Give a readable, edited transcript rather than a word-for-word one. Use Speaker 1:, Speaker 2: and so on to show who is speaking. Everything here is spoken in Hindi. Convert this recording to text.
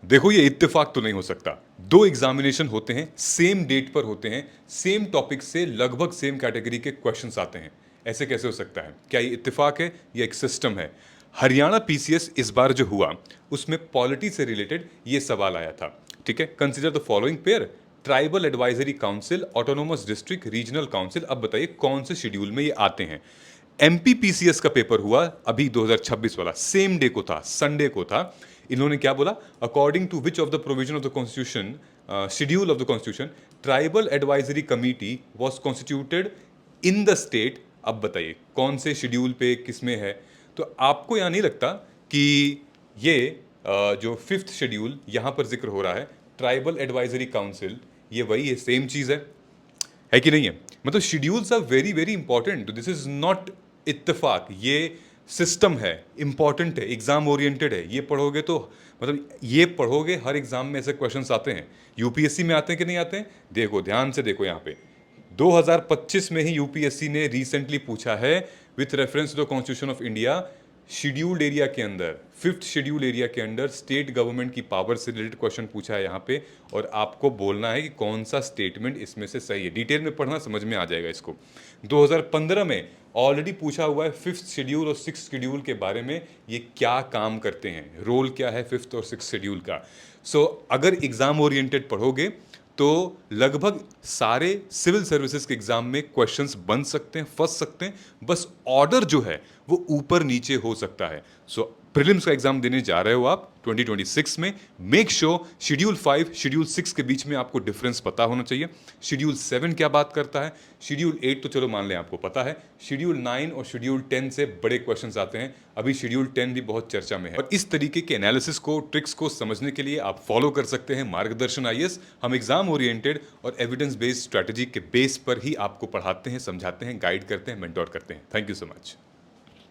Speaker 1: देखो ये इत्तेफाक तो नहीं हो सकता। दो एग्जामिनेशन होते हैं, सेम डेट पर होते हैं, सेम टॉपिक से लगभग सेम कैटेगरी के क्वेश्चंस आते हैं। ऐसे कैसे हो सकता है? क्या ये इत्तेफाक है या एक सिस्टम है? हरियाणा पीसीएस इस बार जो हुआ उसमें पॉलिटी से रिलेटेड ये सवाल आया था। ठीक है, consider the following pair, tribal advisory council, autonomous district, regional council. अब बताइए कौन से शेड्यूल में ये आते हैं? एमपी पीसीएस का पेपर हुआ अभी 2026 वाला, सेम डे को था, संडे को था। इन्होंने क्या बोला? According to which of the provision of the constitution, schedule of the constitution, tribal advisory committee was constituted in the state. अब बताइए कौन से शेड्यूल पे किस में है? तो आपको यहाँ नहीं लगता कि ये जो फिफ्थ शेड्यूल यहाँ पर जिक्र हो रहा है, ट्राइबल एडवाइजरी काउंसिल, ये वही है, सेम चीज़ है कि नहीं है? मतलब schedules are very very important. This is not इत्तेफाक, ये सिस्टम है, इंपॉर्टेंट है, एग्जाम ओरिएंटेड है। ये पढ़ोगे तो मतलब ये पढ़ोगे, हर एग्जाम में ऐसे क्वेश्चंस आते हैं। यूपीएससी में आते हैं कि नहीं आते हैं? देखो ध्यान से देखो, यहाँ पे 2025 में ही यूपीएससी ने रिसेंटली पूछा है with reference to the constitution of India, scheduled area के अंदर, फिफ्थ शेड्यूल एरिया के अंदर स्टेट गवर्नमेंट की पावर से रिलेटेड क्वेश्चन पूछा है यहाँ पे, और आपको बोलना है कि कौन सा स्टेटमेंट इसमें से सही है। डिटेल में पढ़ना, समझ में आ जाएगा इसको। 2015 में ऑलरेडी पूछा हुआ है फिफ्थ शेड्यूल और सिक्स शेड्यूल के बारे में, ये क्या काम करते हैं, रोल क्या है फिफ्थ और सिक्स शेड्यूल का। सो अगर एग्जाम ओरिएंटेड पढ़ोगे तो लगभग सारे सिविल सर्विसेज के एग्जाम में क्वेश्चंस बन सकते हैं, फंस सकते हैं, बस ऑर्डर जो है वो ऊपर नीचे हो सकता है। सो प्रीलिम्स का एग्जाम देने जा रहे हो आप 2026 में, मेक श्योर शेड्यूल 5 शेड्यूल 6 के बीच में आपको डिफरेंस पता होना चाहिए। शेड्यूल 7 क्या बात करता है, शेड्यूल 8 तो चलो मान लें आपको पता है, शेड्यूल 9 और शेड्यूल 10 से बड़े क्वेश्चंस आते हैं। अभी शेड्यूल 10 भी बहुत चर्चा में है। और इस तरीके के एनालिसिस को, ट्रिक्स को समझने के लिए आप फॉलो कर सकते हैं मार्गदर्शन आईएएस। हम एग्जाम ओरिएंटेड और एविडेंस बेस्ड स्ट्रैटेजी के बेस पर ही आपको पढ़ाते हैं, समझाते हैं, गाइड करते हैं, मेंटोर करते हैं। Thank you so much.